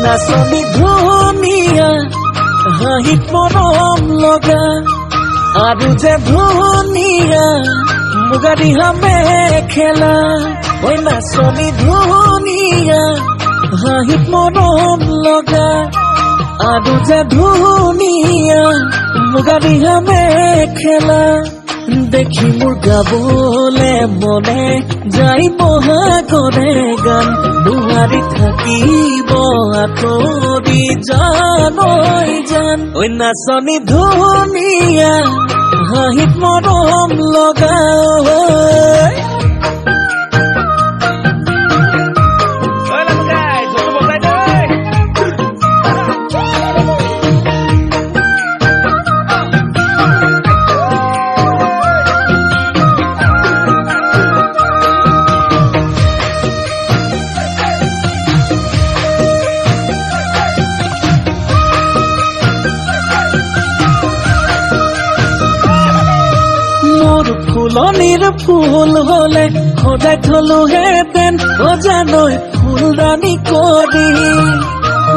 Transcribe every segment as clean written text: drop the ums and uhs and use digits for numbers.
নাচনী ধুনীয়া হাঁহিত মৰম লগা আৰু যে ধুনীয়া মুগা ৰিহা মেখেলা ঐ নাচনী ধুনীয়া হাঁহিত মৰম লগা আৰু যে ধুনীয়া মুগা ৰিহা মেখেলা দেখি মোৰ গাবলে মনে যাই বহাগৰে গান দুৱাৰি থাকিব আঁতৰি জান ঐ জান ঐ নাচনী ধুনীয়া হাঁহিত মৰম লগা ফুলনিৰ ফুল হলে সজাই থলোহেঁতেন অজানৈ ফুলদানি কৰি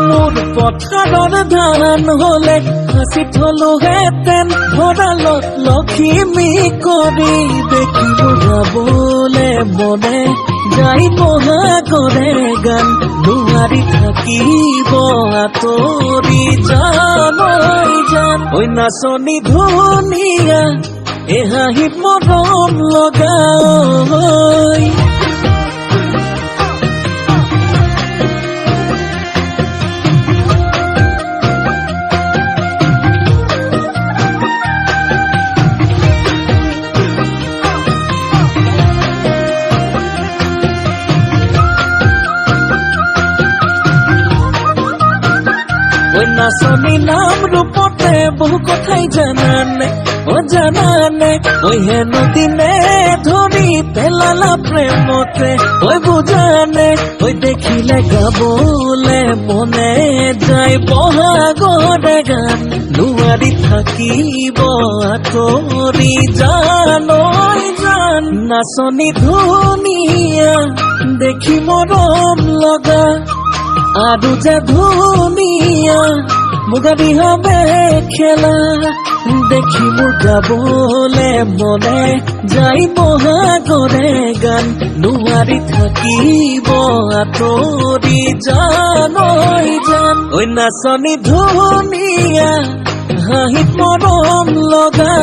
মোৰ পথাৰৰ ধান হলে সাঁচি থলোহেঁতেন ভঁৰালত লখিমী কৰি দেখিব গাবলে মনে যাই বহাগৰে গান দুৱাৰি থাকিব আঁতৰি জান ঐ জান ঐ নাচনী ধুনীয়া এ হাঁহিত মৰম লগা নাচনী নাম ৰূপতে বহু কথাই জানানে ও জানানে ঐ হেনো দিনে ধৰি পেলালা প্ৰেমতে ঐ বুজানে ঐ দেখিলে গাবলে মনে যাই বহাগৰে গান দুৱাৰি থাকিব আঁতৰি জান ঐ জান নাচনী ধুনীয়া দেখি মৰম লগা আৰু যে ধুনীয়া মুগা ৰিহা মেখেলা দেখি মোৰ গাবলে মনে যাই বহাগৰে গান দুৱাৰি থাকিব আঁতৰি জান ঐ জান ঐ নাচনী ধুনীয়া হাঁহিত মৰম লগা